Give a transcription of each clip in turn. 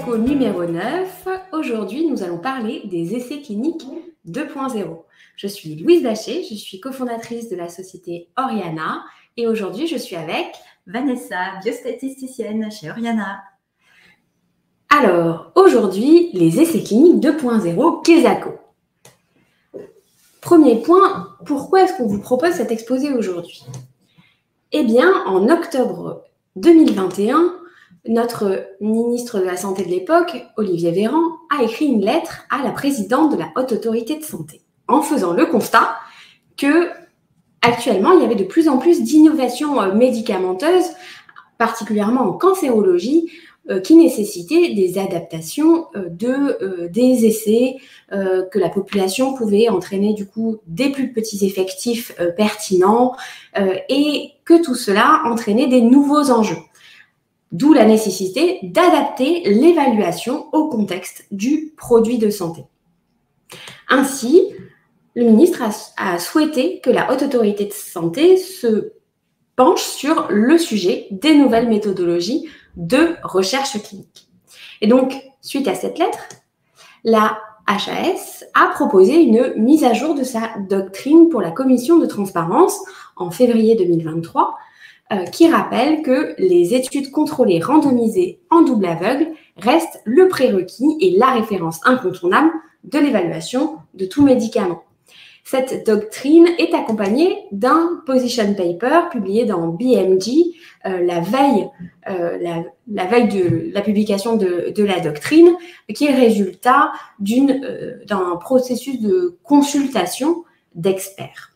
Quesaco numéro 9. Aujourd'hui, nous allons parler des essais cliniques 2.0. Je suis Louise Bachet, je suis cofondatrice de la société Oriana et aujourd'hui, je suis avec Vanessa, biostatisticienne chez Oriana. Alors, aujourd'hui, les essais cliniques 2.0 Quesaco. Premier point, pourquoi est-ce qu'on vous propose cet exposé aujourd'hui? Eh bien, en octobre 2021, notre ministre de la Santé de l'époque, Olivier Véran, a écrit une lettre à la présidente de la Haute Autorité de Santé, en faisant le constat que actuellement, il y avait de plus en plus d'innovations médicamenteuses, particulièrement en cancérologie, qui nécessitaient des adaptations des essais, que la population pouvait entraîner du coup des plus petits effectifs pertinents et que tout cela entraînait des nouveaux enjeux. D'où la nécessité d'adapter l'évaluation au contexte du produit de santé. Ainsi, le ministre a souhaité que la Haute Autorité de Santé se penche sur le sujet des nouvelles méthodologies de recherche clinique. Et donc, suite à cette lettre, la HAS a proposé une mise à jour de sa doctrine pour la commission de transparence en février 2023, qui rappelle que les études contrôlées randomisées en double aveugle restent le prérequis et la référence incontournable de l'évaluation de tout médicament. Cette doctrine est accompagnée d'un position paper publié dans BMJ la veille de la publication de la doctrine, qui est le résultat d'un processus de consultation d'experts.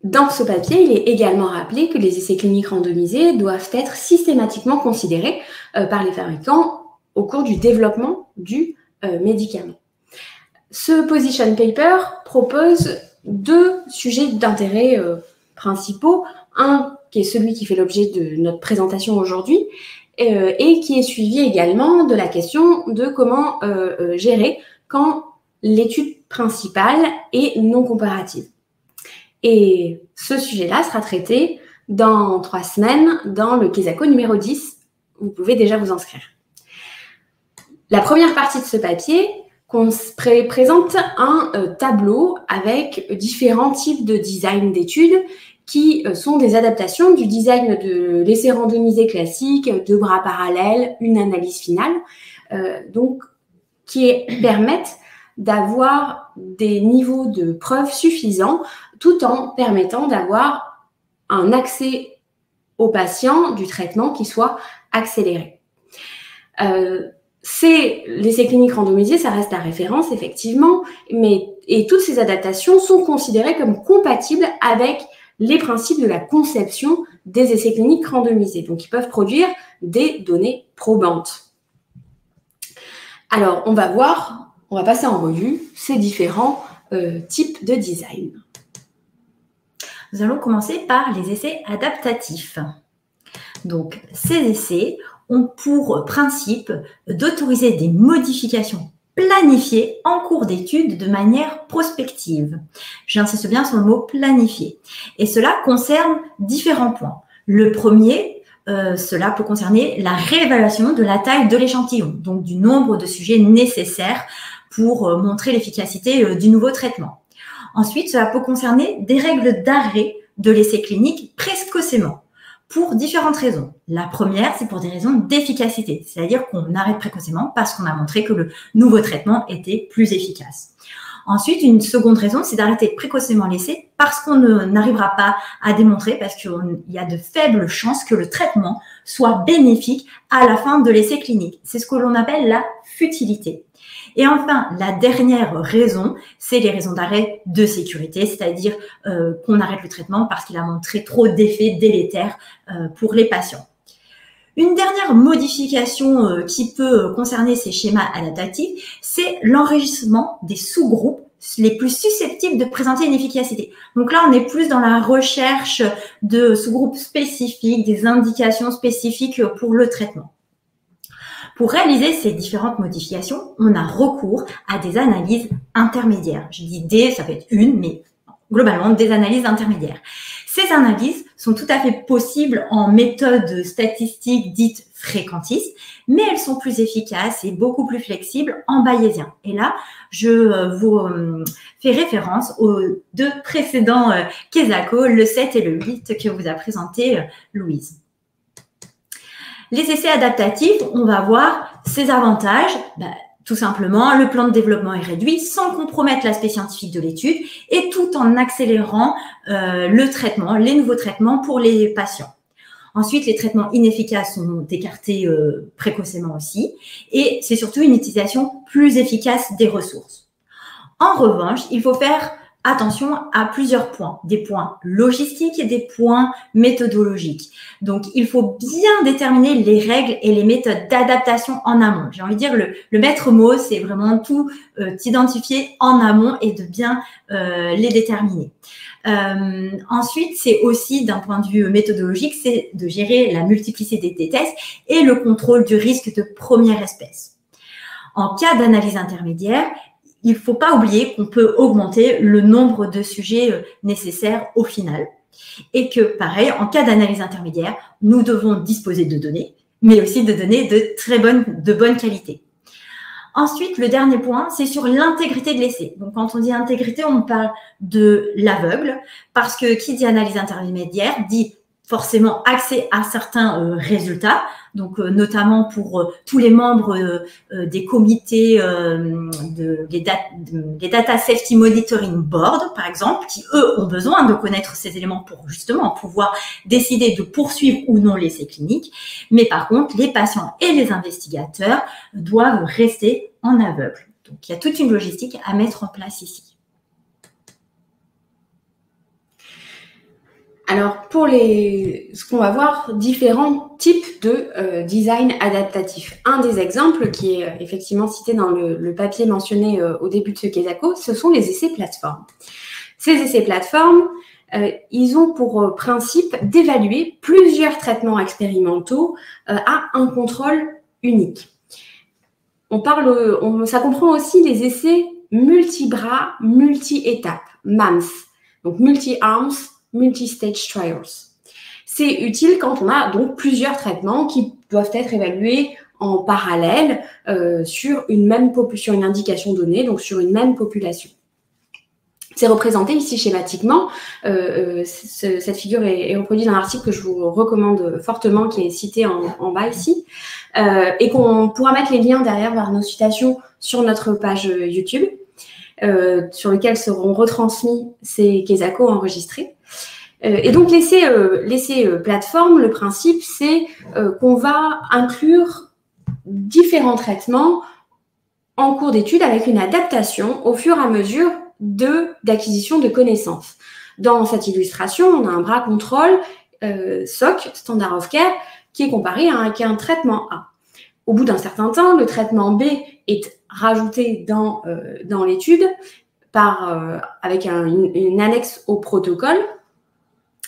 Dans ce papier, il est également rappelé que les essais cliniques randomisés doivent être systématiquement considérés par les fabricants au cours du développement du médicament. Ce position paper propose deux sujets d'intérêt principaux. Un qui est celui qui fait l'objet de notre présentation aujourd'hui et qui est suivi également de la question de comment gérer quand l'étude principale est non comparative. Et ce sujet-là sera traité dans 3 semaines dans le Quesaco numéro 10. Vous pouvez déjà vous inscrire. La première partie de ce papier présente un tableau avec différents types de design d'études qui sont des adaptations du design de l'essai randomisé classique, 2 bras parallèles, une analyse finale, qui permettent d'avoir des niveaux de preuves suffisants tout en permettant d'avoir un accès aux patients du traitement qui soit accéléré. L'essai clinique randomisé, ça reste la référence, effectivement, et toutes ces adaptations sont considérées comme compatibles avec les principes de la conception des essais cliniques randomisés. Donc, ils peuvent produire des données probantes. Alors, on va passer en revue ces différents types de design. Nous allons commencer par les essais adaptatifs. Donc, ces essais ont pour principe d'autoriser des modifications planifiées en cours d'étude de manière prospective. J'insiste bien sur le mot planifié. Et cela concerne différents points. Le premier, cela peut concerner la réévaluation de la taille de l'échantillon, donc du nombre de sujets nécessaires pour montrer l'efficacité du nouveau traitement. Ensuite, cela peut concerner des règles d'arrêt de l'essai clinique précocement, pour différentes raisons. La première, c'est pour des raisons d'efficacité, c'est-à-dire qu'on arrête précocement parce qu'on a montré que le nouveau traitement était plus efficace. Ensuite, une seconde raison, c'est d'arrêter précocement l'essai parce qu'on n'arrivera pas à démontrer, parce qu'il y a de faibles chances que le traitement soit bénéfique à la fin de l'essai clinique. C'est ce que l'on appelle la futilité. Et enfin, la dernière raison, c'est les raisons d'arrêt de sécurité, c'est-à-dire qu'on arrête le traitement parce qu'il a montré trop d'effets délétères pour les patients. Une dernière modification qui peut concerner ces schémas adaptatifs, c'est l'enregistrement des sous-groupes les plus susceptibles de présenter une efficacité. Donc là, on est plus dans la recherche de sous-groupes spécifiques, des indications spécifiques pour le traitement. Pour réaliser ces différentes modifications, on a recours à des analyses intermédiaires. Je dis des, ça peut être une, mais globalement des analyses intermédiaires. Ces analyses sont tout à fait possibles en méthode statistique dite fréquentiste, mais elles sont plus efficaces et beaucoup plus flexibles en bayésien. Et là, je vous fais référence aux 2 précédents Quesaco, le 7 et le 8 que vous a présenté Louise. Les essais adaptatifs, on va voir ces avantages. Tout simplement, le plan de développement est réduit sans compromettre l'aspect scientifique de l'étude et tout en accélérant le traitement, les nouveaux traitements pour les patients. Ensuite, les traitements inefficaces sont écartés précocement aussi et c'est surtout une utilisation plus efficace des ressources. En revanche, il faut faire attention à plusieurs points, des points logistiques et des points méthodologiques. Donc, il faut bien déterminer les règles et les méthodes d'adaptation en amont. J'ai envie de dire, le maître mot, c'est vraiment tout identifier en amont et de bien les déterminer. Ensuite, c'est aussi d'un point de vue méthodologique, c'est de gérer la multiplicité des tests et le contrôle du risque de première espèce. En cas d'analyse intermédiaire, il ne faut pas oublier qu'on peut augmenter le nombre de sujets nécessaires au final. Et que, pareil, en cas d'analyse intermédiaire, nous devons disposer de données, mais aussi de données de bonne qualité. Ensuite, le dernier point, c'est sur l'intégrité de l'essai. Donc, quand on dit intégrité, on parle de l'aveugle, parce que qui dit analyse intermédiaire dit forcément accès à certains résultats, donc notamment pour tous les membres des comités des Data Safety Monitoring Board, par exemple, qui, eux, ont besoin de connaître ces éléments pour justement pouvoir décider de poursuivre ou non l'essai clinique. Mais par contre, les patients et les investigateurs doivent rester en aveugle. Donc, il y a toute une logistique à mettre en place ici. Alors, pour ce qu'on va voir, différents types de design adaptatif. Un des exemples qui est effectivement cité dans le papier mentionné au début de ce Quesaco, ce sont les essais plateformes. Ces essais plateformes, ils ont pour principe d'évaluer plusieurs traitements expérimentaux à un contrôle unique. Ça comprend aussi les essais multi-bras, multi-étapes, MAMS, donc multi-arms, multi-stage trials. C'est utile quand on a donc plusieurs traitements qui doivent être évalués en parallèle sur une indication donnée, donc sur une même population. C'est représenté ici schématiquement. Cette figure est reproduite dans un article que je vous recommande fortement, qui est cité en bas ici, et qu'on pourra mettre les liens derrière vers nos citations sur notre page YouTube, sur lequel seront retransmis ces Quesaco enregistrés. Et donc, l'essai plateforme, le principe, c'est qu'on va inclure différents traitements en cours d'étude avec une adaptation au fur et à mesure d'acquisition de connaissances. Dans cette illustration, on a un bras contrôle SOC, Standard of Care, qui est comparé à un traitement A. Au bout d'un certain temps, le traitement B est rajouté dans l'étude avec une annexe au protocole,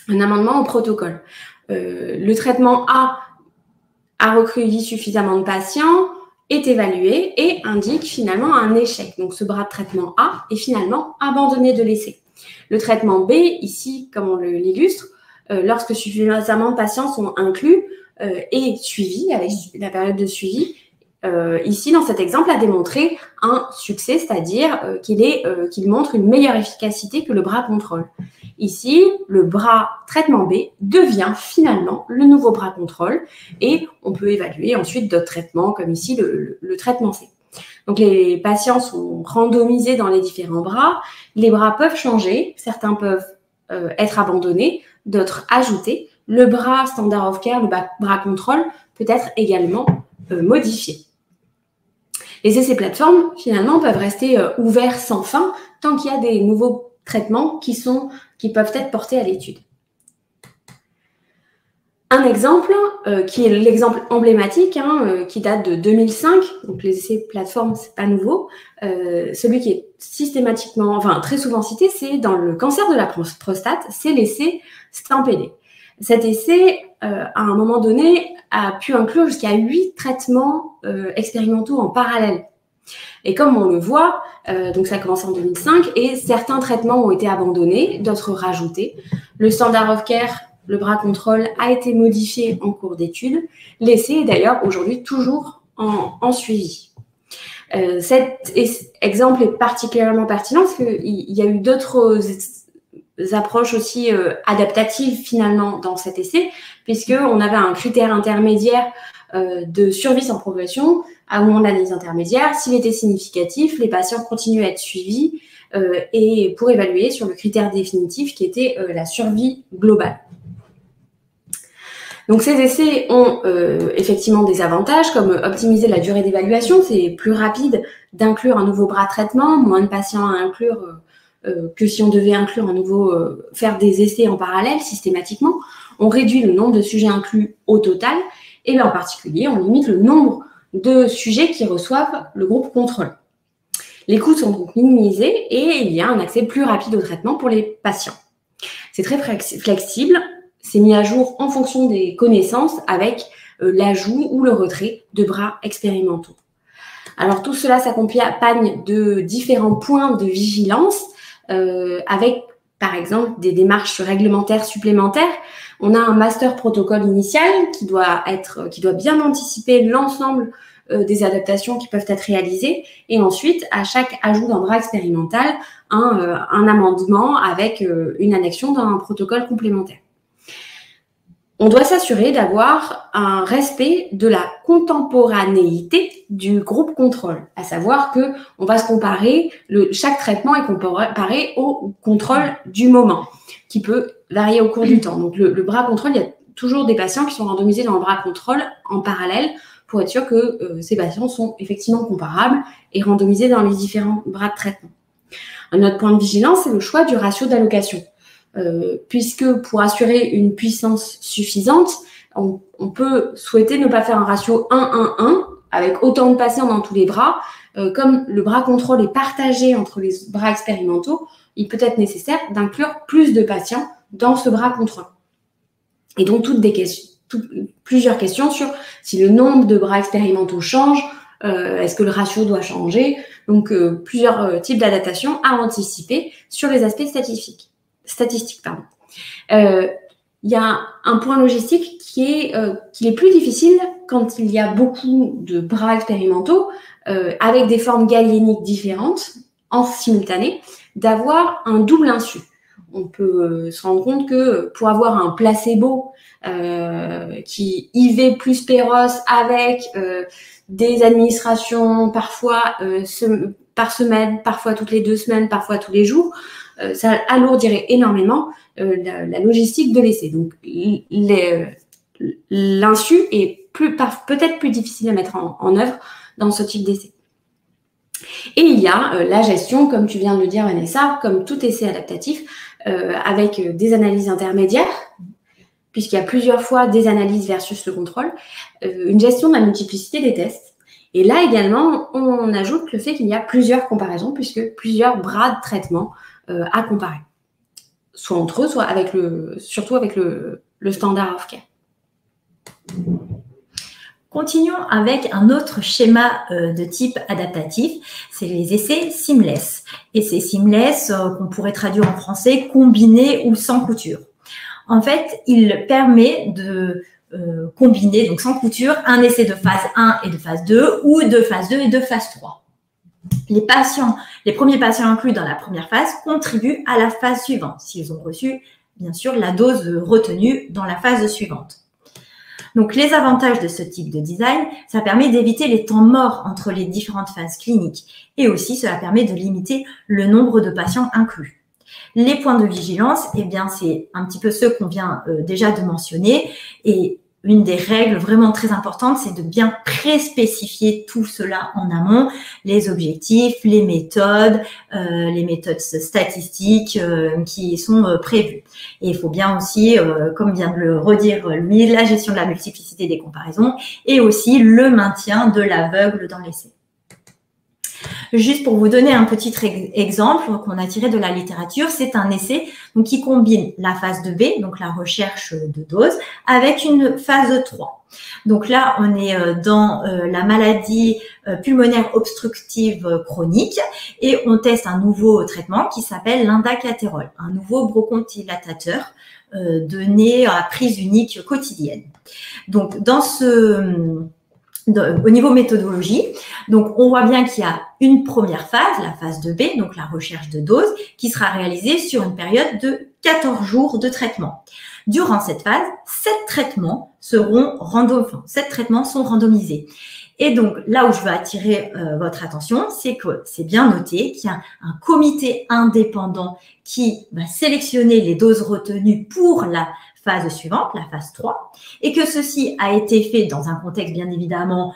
un amendement au protocole. Le traitement A a recueilli suffisamment de patients, est évalué et indique finalement un échec. Donc, ce bras de traitement A est finalement abandonné de l'essai. Le traitement B, ici, comme on l'illustre, lorsque suffisamment de patients sont inclus et suivis, avec la période de suivi, ici, dans cet exemple, a démontré un succès, c'est-à-dire qu'il montre une meilleure efficacité que le bras contrôle. Ici, le bras traitement B devient finalement le nouveau bras contrôle et on peut évaluer ensuite d'autres traitements, comme ici le traitement C. Donc, les patients sont randomisés dans les différents bras. Les bras peuvent changer, certains peuvent être abandonnés, d'autres ajoutés. Le bras standard of care, le bras contrôle, peut être également modifié. Les essais plateformes, finalement, peuvent rester ouverts sans fin tant qu'il y a des nouveaux traitements qui peuvent être portés à l'étude. Un exemple, qui est l'exemple emblématique, qui date de 2005, donc les essais plateformes, c'est pas nouveau, celui qui est très souvent cité, c'est dans le cancer de la prostate, c'est l'essai STAMPED. Cet essai, à un moment donné, a pu inclure jusqu'à 8 traitements expérimentaux en parallèle. Et comme on le voit, donc ça a commencé en 2005 et certains traitements ont été abandonnés, d'autres rajoutés. Le standard of care, le bras contrôle, a été modifié en cours d'étude. L'essai est d'ailleurs aujourd'hui toujours en suivi. Cet exemple est particulièrement pertinent parce qu'il y a eu d'autres approches aussi adaptatives finalement dans cet essai, puisqu'on avait un critère intermédiaire de survie sans progression à un moment de l'analyse intermédiaire. S'il était significatif, les patients continuaient à être suivis et pour évaluer sur le critère définitif qui était la survie globale. Donc ces essais ont effectivement des avantages comme optimiser la durée d'évaluation, c'est plus rapide d'inclure un nouveau bras de traitement, moins de patients à inclure que si on devait inclure un nouveau, faire des essais en parallèle systématiquement. On réduit le nombre de sujets inclus au total et en particulier on limite le nombre de sujets qui reçoivent le groupe contrôle. Les coûts sont donc minimisés et il y a un accès plus rapide au traitement pour les patients. C'est très flexible. C'est mis à jour en fonction des connaissances avec l'ajout ou le retrait de bras expérimentaux. Alors tout cela s'accompagne de différents points de vigilance avec par exemple des démarches réglementaires supplémentaires. On a un master protocole initial qui doit bien anticiper l'ensemble des adaptations qui peuvent être réalisées et ensuite à chaque ajout d'un bras expérimental un amendement avec une annexion d'un protocole complémentaire. On doit s'assurer d'avoir un respect de la contemporanéité du groupe contrôle, à savoir que on va se comparer, chaque traitement est comparé au contrôle du moment, qui peut varier au cours du temps. Donc le bras contrôle, il y a toujours des patients qui sont randomisés dans le bras contrôle en parallèle pour être sûr que ces patients sont effectivement comparables et randomisés dans les différents bras de traitement. Un autre point de vigilance, c'est le choix du ratio d'allocation. Puisque pour assurer une puissance suffisante, on peut souhaiter ne pas faire un ratio 1-1-1 avec autant de patients dans tous les bras. Comme le bras contrôle est partagé entre les bras expérimentaux, il peut être nécessaire d'inclure plus de patients dans ce bras contrôle. Et donc plusieurs questions sur si le nombre de bras expérimentaux change, est-ce que le ratio doit changer? Donc plusieurs types d'adaptations à anticiper sur les aspects statistiques. Il y a un point logistique qu'il est plus difficile quand il y a beaucoup de bras expérimentaux avec des formes galéniques différentes en simultané, d'avoir un double insu. On peut se rendre compte que pour avoir un placebo qui IV plus Péros avec des administrations parfois par semaine, parfois toutes les 2 semaines, parfois tous les jours, ça alourdirait énormément la logistique de l'essai. Donc, l'insu est peut-être plus difficile à mettre en œuvre dans ce type d'essai. Et il y a la gestion, comme tu viens de le dire, Vanessa, comme tout essai adaptatif, avec des analyses intermédiaires, puisqu'il y a plusieurs fois des analyses versus le contrôle, une gestion de la multiplicité des tests. Et là également, on ajoute le fait qu'il y a plusieurs comparaisons, puisque plusieurs bras de traitement à comparer, soit entre eux, soit surtout avec le standard of care. Continuons avec un autre schéma de type adaptatif, c'est les essais seamless. Essais seamless, qu'on pourrait traduire en français, combinés ou sans couture. En fait, il permet de combiner, donc sans couture, un essai de phase 1 et de phase 2 ou de phase 2 et de phase 3. Les premiers patients inclus dans la première phase contribuent à la phase suivante, s'ils ont reçu, bien sûr, la dose retenue dans la phase suivante. Donc, les avantages de ce type de design, ça permet d'éviter les temps morts entre les différentes phases cliniques et aussi cela permet de limiter le nombre de patients inclus. Les points de vigilance, eh bien, c'est un petit peu ceux qu'on vient déjà de mentionner et une des règles vraiment très importantes, c'est de bien préspécifier tout cela en amont, les objectifs, les méthodes statistiques qui sont prévues. Et il faut bien aussi, comme vient de le redire lui, la gestion de la multiplicité des comparaisons et aussi le maintien de l'aveugle dans l'essai. Juste pour vous donner un petit exemple qu'on a tiré de la littérature, c'est un essai donc, qui combine la phase 2B, donc la recherche de dose, avec une phase 3. Donc là, on est dans la maladie pulmonaire obstructive chronique et on teste un nouveau traitement qui s'appelle l'indacatérol, un nouveau bronchodilatateur donné à prise unique quotidienne. Donc, au niveau méthodologie, donc on voit bien qu'il y a une première phase, la phase 2B, donc la recherche de dose, qui sera réalisée sur une période de 14 jours de traitement. Durant cette phase, 7 traitements sont randomisés. Et donc, là où je veux attirer votre attention, c'est que c'est bien noté qu'il y a un comité indépendant qui va sélectionner les doses retenues pour la phase suivante, la phase 3, et que ceci a été fait dans un contexte bien évidemment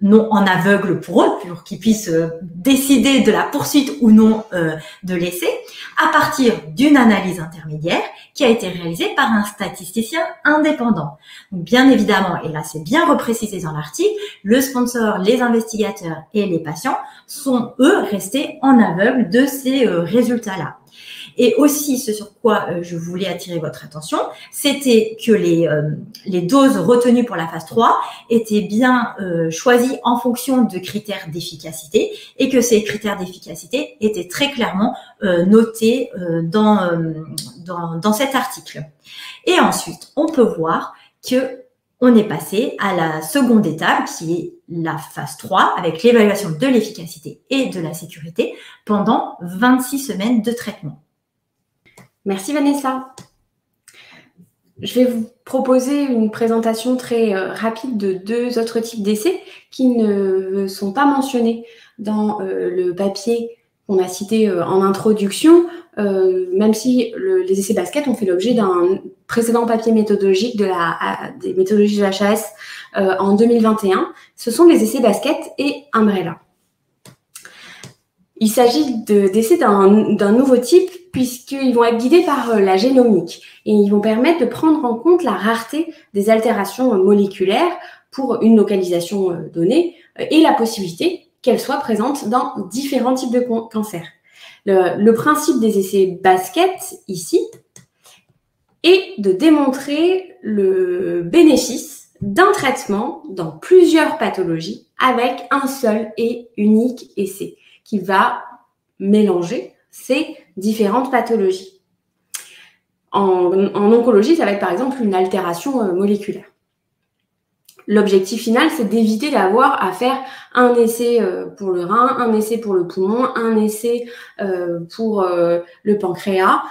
non en aveugle pour eux, pour qu'ils puissent décider de la poursuite ou non de l'essai, à partir d'une analyse intermédiaire qui a été réalisée par un statisticien indépendant. Donc bien évidemment, et là c'est bien reprécisé dans l'article, le sponsor, les investigateurs et les patients sont eux restés en aveugle de ces résultats-là. Et aussi, ce sur quoi je voulais attirer votre attention, c'était que les doses retenues pour la phase 3 étaient bien choisies en fonction de critères d'efficacité et que ces critères d'efficacité étaient très clairement notés dans cet article. Et ensuite, on peut voir que on est passé à la seconde étape qui est la phase 3 avec l'évaluation de l'efficacité et de la sécurité pendant 26 semaines de traitement. Merci Vanessa. Je vais vous proposer une présentation très rapide de 2 autres types d'essais qui ne sont pas mentionnés dans le papier qu'on a cité en introduction, même si les essais basket ont fait l'objet d'un précédent papier méthodologique des méthodologies de l'HAS en 2021. Ce sont les essais basket et Umbrella. Il s'agit d'essais d'un nouveau type puisqu'ils vont être guidés par la génomique et ils vont permettre de prendre en compte la rareté des altérations moléculaires pour une localisation donnée et la possibilité qu'elles soient présentes dans différents types de cancers. Le principe des essais basket ici est de démontrer le bénéfice d'un traitement dans plusieurs pathologies avec un seul et unique essai qui va mélanger ces différentes pathologies. En oncologie, ça va être par exemple une altération moléculaire. L'objectif final, c'est d'éviter d'avoir à faire un essai pour le rein, un essai pour le poumon, un essai pour le pancréas.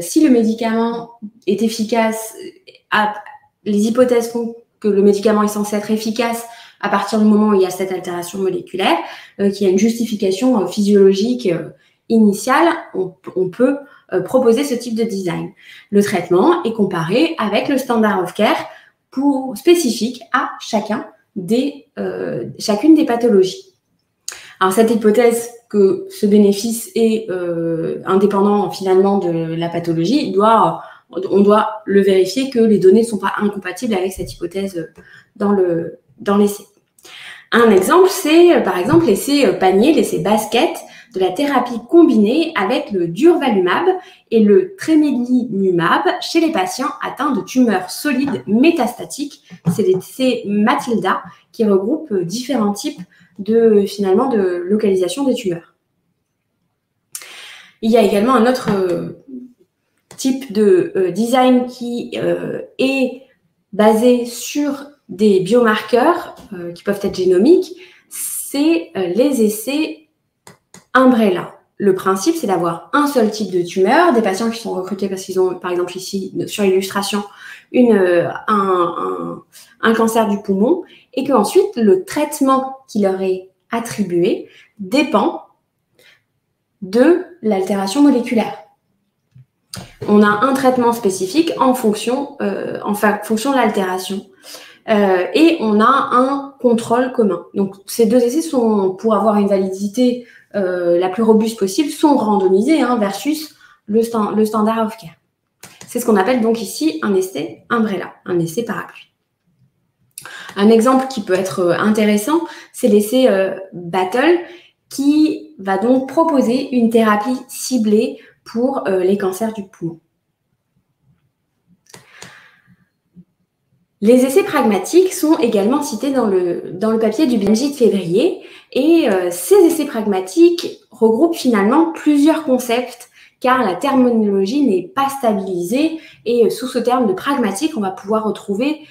Si le médicament est efficace, les hypothèses font que le médicament est censé être efficace à partir du moment où il y a cette altération moléculaire, qui a une justification physiologique initiale, on peut proposer ce type de design. Le traitement est comparé avec le standard of care spécifique à chacune des pathologies. Alors cette hypothèse que ce bénéfice est indépendant finalement de la pathologie, on doit le vérifier que les données ne sont pas incompatibles avec cette hypothèse dans l'essai. Un exemple, c'est par exemple l'essai panier, l'essai basket de la thérapie combinée avec le durvalumab et le tremelimumab chez les patients atteints de tumeurs solides métastatiques. C'est l'essai Matilda qui regroupe différents types de localisation des tumeurs. Il y a également un autre type de design qui est basé sur des biomarqueurs qui peuvent être génomiques, c'est les essais Umbrella. Le principe, c'est d'avoir un seul type de tumeur, des patients qui sont recrutés parce qu'ils ont, par exemple ici, sur l'illustration, un cancer du poumon, et qu'ensuite, le traitement qui leur est attribué dépend de l'altération moléculaire. On a un traitement spécifique en fonction de l'altération. Et on a un contrôle commun. Donc, ces 2 essais pour avoir une validité la plus robuste possible, sont randomisés versus le standard of care. C'est ce qu'on appelle donc ici un essai Umbrella, un essai parapluie. Un exemple qui peut être intéressant, c'est l'essai Battle, qui va donc proposer une thérapie ciblée pour les cancers du poumon. Les essais pragmatiques sont également cités dans le papier du BMJ de février, et ces essais pragmatiques regroupent finalement plusieurs concepts, car la terminologie n'est pas stabilisée, et sous ce terme de pragmatique, on va pouvoir retrouver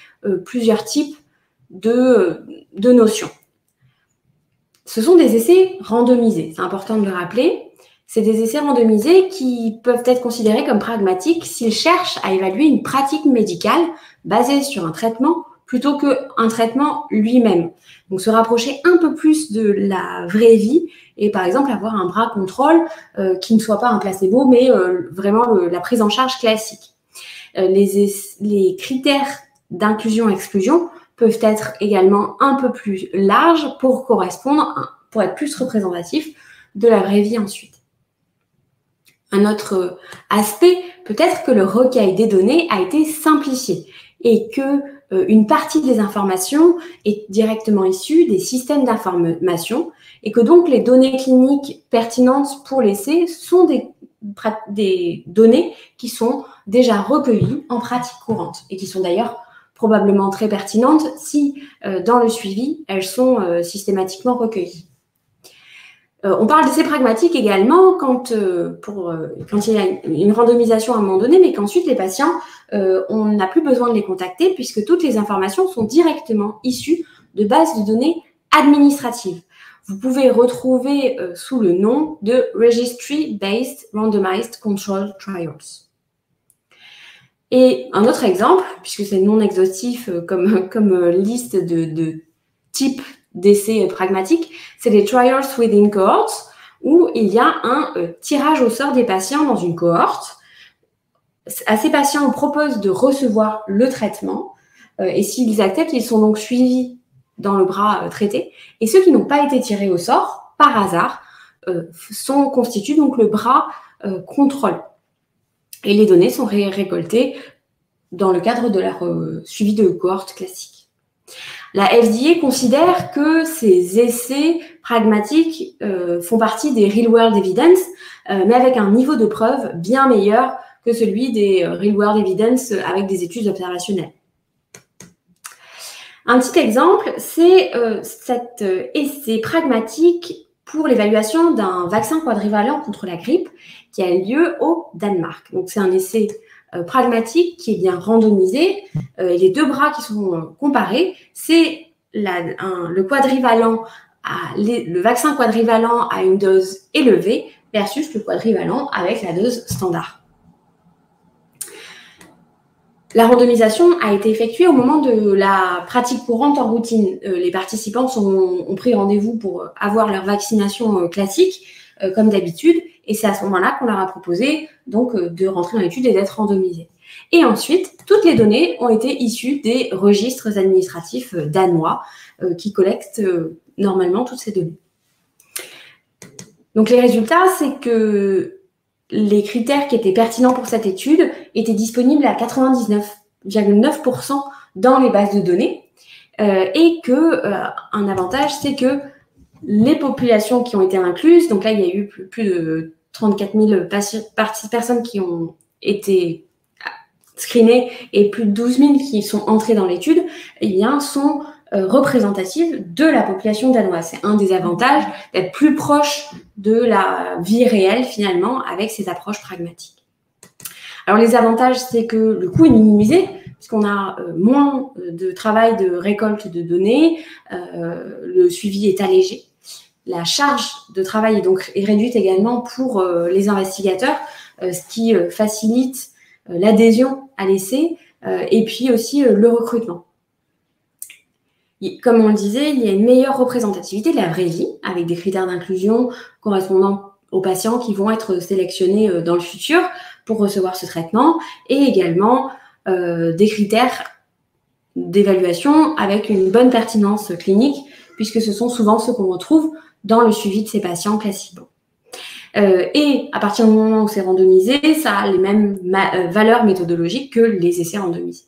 plusieurs types de notions. Ce sont des essais randomisés, c'est important de le rappeler. C'est des essais randomisés qui peuvent être considérés comme pragmatiques s'ils cherchent à évaluer une pratique médicale basée sur un traitement plutôt qu'un traitement lui-même. Donc, se rapprocher un peu plus de la vraie vie et, par exemple, avoir un bras contrôle qui ne soit pas un placebo, mais vraiment la prise en charge classique. Les critères d'inclusion-exclusion peuvent être également un peu plus larges pour être plus représentatifs de la vraie vie ensuite. Un autre aspect, peut-être que le recueil des données a été simplifié et que une partie des informations est directement issue des systèmes d'information et que donc les données cliniques pertinentes pour l'essai sont des données qui sont déjà recueillies en pratique courante et qui sont d'ailleurs probablement très pertinentes si dans le suivi, elles sont systématiquement recueillies. On parle d'essais pragmatiques également quand il y a une randomisation à un moment donné, mais qu'ensuite les patients, on n'a plus besoin de les contacter puisque toutes les informations sont directement issues de bases de données administratives. Vous pouvez retrouver sous le nom de Registry-Based Randomized Controlled Trials. Et un autre exemple, puisque c'est non exhaustif comme liste de types d'essais pragmatiques, c'est les Trials Within Cohorts, où il y a un tirage au sort des patients dans une cohorte. À ces patients, on propose de recevoir le traitement, et s'ils acceptent, ils sont donc suivis dans le bras traité. Et ceux qui n'ont pas été tirés au sort, par hasard, constituent donc le bras contrôle. Et les données sont récoltées dans le cadre de leur suivi de cohorte classique. La FDA considère que ces essais pragmatiques font partie des real-world evidence, mais avec un niveau de preuve bien meilleur que celui des real-world evidence avec des études observationnelles. Un petit exemple, c'est cet essai pragmatique pour l'évaluation d'un vaccin quadrivalent contre la grippe qui a lieu au Danemark. Donc, c'est un essai pragmatique qui est bien randomisé. Les deux bras qui sont comparés, c'est le vaccin quadrivalent à une dose élevée versus le quadrivalent avec la dose standard. La randomisation a été effectuée au moment de la pratique courante en routine. Les participants ont pris rendez-vous pour avoir leur vaccination classique, comme d'habitude, et c'est à ce moment-là qu'on leur a proposé donc, de rentrer dans l'étude et d'être randomisés. Et ensuite, toutes les données ont été issues des registres administratifs danois qui collectent normalement toutes ces données. Donc les résultats, c'est que les critères qui étaient pertinents pour cette étude étaient disponibles à 99,9% dans les bases de données et un avantage, c'est que les populations qui ont été incluses, donc là, il y a eu plus de 34 000 personnes qui ont été screenées et plus de 12 000 qui sont entrées dans l'étude, eh bien, sont représentatives de la population danoise. C'est un des avantages d'être plus proche de la vie réelle, finalement, avec ces approches pragmatiques. Alors, les avantages, c'est que le coût est minimisé, puisqu'on a moins de travail de récolte de données, le suivi est allégé. La charge de travail est réduite également pour les investigateurs, ce qui facilite l'adhésion à l'essai et puis aussi le recrutement. Comme on le disait, il y a une meilleure représentativité de la vraie vie avec des critères d'inclusion correspondant aux patients qui vont être sélectionnés dans le futur pour recevoir ce traitement et également des critères d'évaluation avec une bonne pertinence clinique puisque ce sont souvent ceux qu'on retrouve dans le suivi de ces patients classiques. Et à partir du moment où c'est randomisé, ça a les mêmes valeurs méthodologiques que les essais randomisés.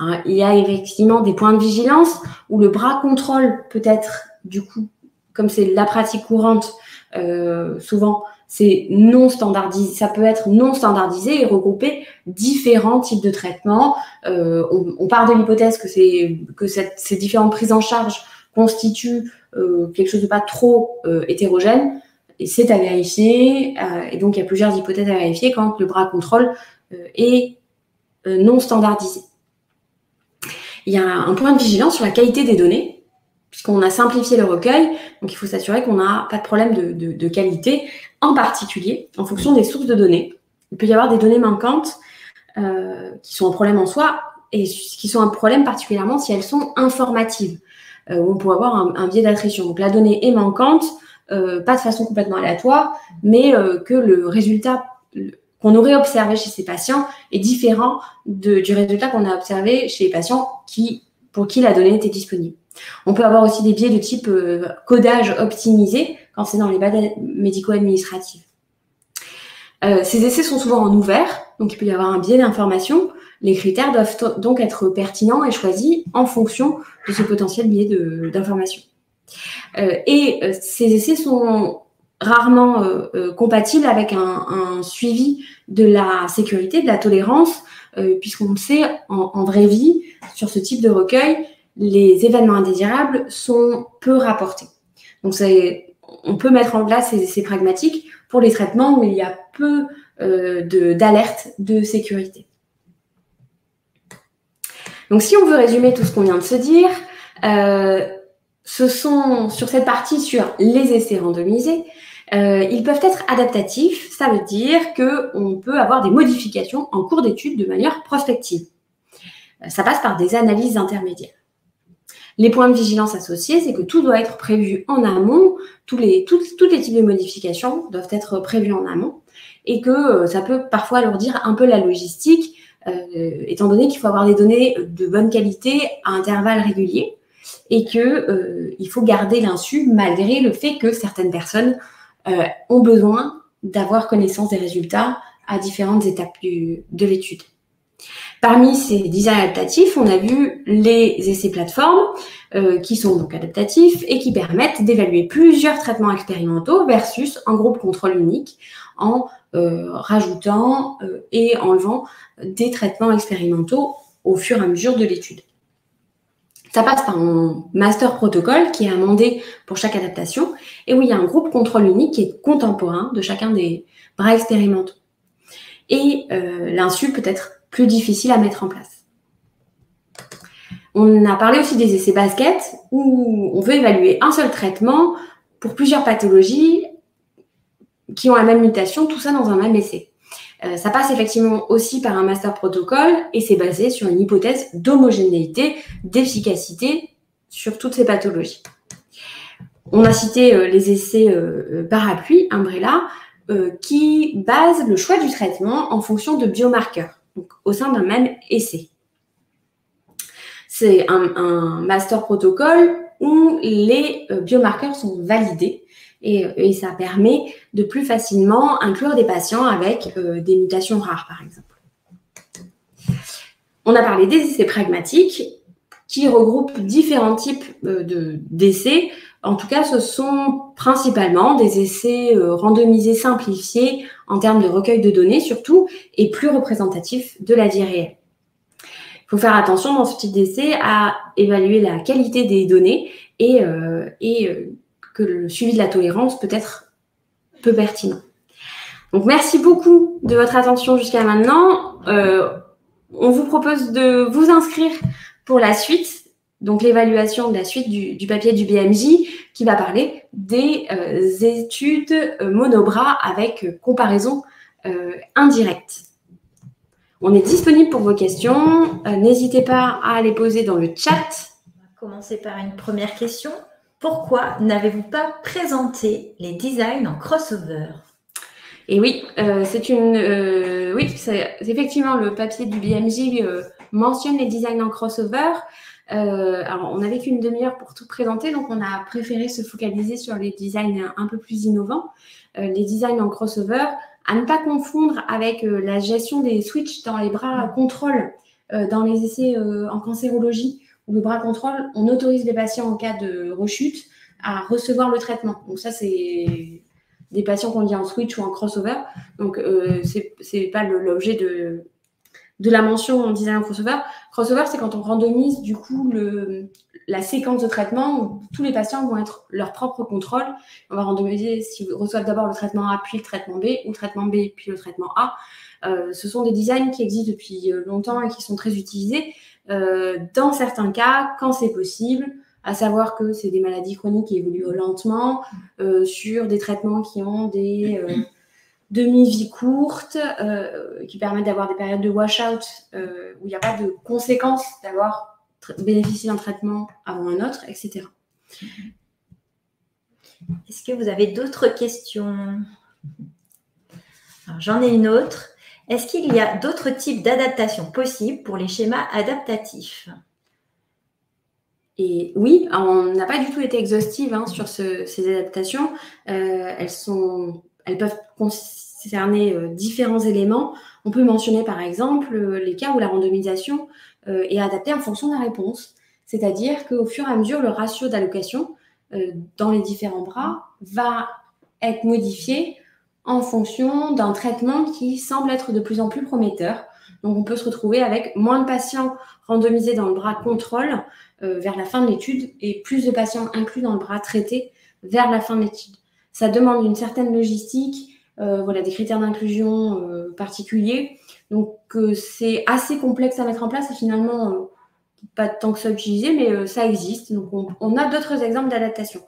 Alors, il y a effectivement des points de vigilance où le bras contrôle peut être, du coup, comme c'est la pratique courante, souvent, c'est non standardisé. Ça peut être non standardisé et regrouper différents types de traitements. On part de l'hypothèse que ces différentes prises en charge constituent quelque chose de pas trop hétérogène. Et c'est à vérifier. Et donc, il y a plusieurs hypothèses à vérifier quand le bras contrôle est non standardisé. Il y a un point de vigilance sur la qualité des données, puisqu'on a simplifié le recueil. Donc, il faut s'assurer qu'on n'a pas de problème de qualité, en particulier en fonction des sources de données. Il peut y avoir des données manquantes qui sont un problème en soi et qui sont un problème particulièrement si elles sont informatives. On peut avoir un biais d'attrition. Donc, la donnée est manquante, pas de façon complètement aléatoire, mais que le résultat qu'on aurait observé chez ces patients est différent du résultat qu'on a observé chez les patients pour qui la donnée était disponible. On peut avoir aussi des biais de type codage optimisé quand c'est dans les bases médico-administratives. Ces essais sont souvent en ouvert, donc il peut y avoir un biais d'information. Les critères doivent donc être pertinents et choisis en fonction de ce potentiel biais d'information. Ces essais sont rarement compatibles avec un suivi de la sécurité, de la tolérance, puisqu'on le sait, en vraie vie, sur ce type de recueil, les événements indésirables sont peu rapportés. Donc, on peut mettre en place ces essais pragmatiques pour les traitements où il y a peu d'alertes de sécurité. Donc, si on veut résumer tout ce qu'on vient de se dire, ce sont sur cette partie sur les essais randomisés, ils peuvent être adaptatifs, ça veut dire qu'on peut avoir des modifications en cours d'étude de manière prospective. Ça passe par des analyses intermédiaires. Les points de vigilance associés, c'est que tout doit être prévu en amont, tous les types de modifications doivent être prévus en amont et que ça peut parfois alourdir un peu la logistique, étant donné qu'il faut avoir des données de bonne qualité à intervalles réguliers et qu'il faut garder l'insu malgré le fait que certaines personnes ont besoin d'avoir connaissance des résultats à différentes étapes de l'étude. Parmi ces designs adaptatifs, on a vu les essais plateformes qui sont donc adaptatifs et qui permettent d'évaluer plusieurs traitements expérimentaux versus un groupe contrôle unique en rajoutant et enlevant des traitements expérimentaux au fur et à mesure de l'étude. Ça passe par un master protocole qui est amendé pour chaque adaptation et où il y a un groupe contrôle unique qui est contemporain de chacun des bras expérimentaux. Et l'insu peut être plus difficile à mettre en place. On a parlé aussi des essais basket où on veut évaluer un seul traitement pour plusieurs pathologies qui ont la même mutation, tout ça dans un même essai. Ça passe effectivement aussi par un master protocole et c'est basé sur une hypothèse d'homogénéité, d'efficacité sur toutes ces pathologies. On a cité les essais parapluie, Umbrella, qui basent le choix du traitement en fonction de biomarqueurs, donc au sein d'un même essai. C'est un master protocole où les biomarqueurs sont validés et ça permet de plus facilement inclure des patients avec des mutations rares, par exemple. On a parlé des essais pragmatiques qui regroupent différents types d'essais. En tout cas, ce sont principalement des essais randomisés simplifiés en termes de recueil de données surtout et plus représentatifs de la vie réelle. Il faut faire attention dans ce type d'essai à évaluer la qualité des données et que le suivi de la tolérance peut être peu pertinent. Donc, merci beaucoup de votre attention jusqu'à maintenant. On vous propose de vous inscrire pour la suite, donc l'évaluation de la suite du papier du BMJ qui va parler des études monobras avec comparaison indirecte. On est disponible pour vos questions. N'hésitez pas à les poser dans le chat. On va commencer par une première question. Pourquoi n'avez-vous pas présenté les designs en crossover? Et oui, c'est effectivement le papier du BMJ mentionne les designs en crossover. Alors, on n'avait qu'une demi-heure pour tout présenter, donc on a préféré se focaliser sur les designs un peu plus innovants. Les designs en crossover, à ne pas confondre avec la gestion des switches dans les bras contrôle dans les essais en cancérologie ou le bras contrôle, on autorise les patients en cas de rechute à recevoir le traitement. Donc ça, c'est des patients qu'on dit en switch ou en crossover. Donc, c'est pas l'objet de la mention en design crossover. Crossover, c'est quand on randomise du coup la séquence de traitement où tous les patients vont être leur propre contrôle. On va randomiser s'ils reçoivent d'abord le traitement A puis le traitement B ou le traitement B puis le traitement A. Ce sont des designs qui existent depuis longtemps et qui sont très utilisés. Dans certains cas, quand c'est possible, à savoir que c'est des maladies chroniques qui évoluent lentement, sur des traitements qui ont des demi-vie courte, qui permettent d'avoir des périodes de wash-out où il n'y a pas de conséquences d'avoir bénéficié d'un traitement avant un autre, etc. Est-ce que vous avez d'autres questions? Alors, j'en ai une autre. Est-ce qu'il y a d'autres types d'adaptations possibles pour les schémas adaptatifs? Et oui, on n'a pas du tout été exhaustive sur ces adaptations. Elles peuvent concerner différents éléments. On peut mentionner par exemple les cas où la randomisation est adaptée en fonction de la réponse. C'est-à-dire qu'au fur et à mesure, le ratio d'allocation dans les différents bras va être modifié en fonction d'un traitement qui semble être de plus en plus prometteur. Donc, on peut se retrouver avec moins de patients randomisés dans le bras contrôle vers la fin de l'étude et plus de patients inclus dans le bras traité vers la fin de l'étude. Ça demande une certaine logistique, des critères d'inclusion particuliers. Donc, c'est assez complexe à mettre en place et finalement, pas tant que ça utilisé, mais ça existe. Donc, on a d'autres exemples d'adaptation.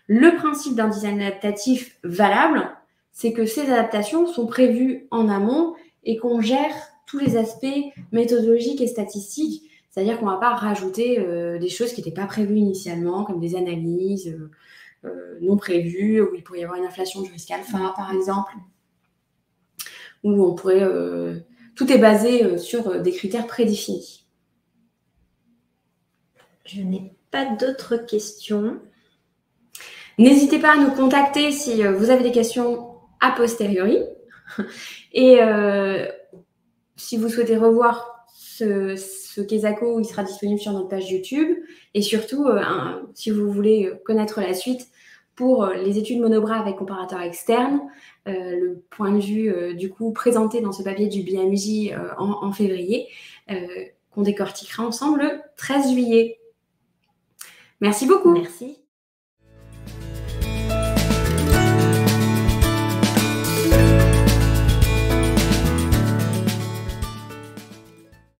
Le principe d'un design adaptatif valable, c'est que ces adaptations sont prévues en amont et qu'on gère tous les aspects méthodologiques et statistiques. C'est-à-dire qu'on ne va pas rajouter des choses qui n'étaient pas prévues initialement, comme des analyses non prévues, où il pourrait y avoir une inflation du risque alpha, par exemple, où on pourrait... tout est basé sur des critères prédéfinis. Je n'ai pas d'autres questions. N'hésitez pas à nous contacter si vous avez des questions a posteriori. Et si vous souhaitez revoir ce Kesako, il sera disponible sur notre page YouTube. Et surtout, si vous voulez connaître la suite pour les études monobras avec comparateur externe, le point de vue du coup présenté dans ce papier du BMJ en février, qu'on décortiquera ensemble le 13 juillet. Merci beaucoup. Merci.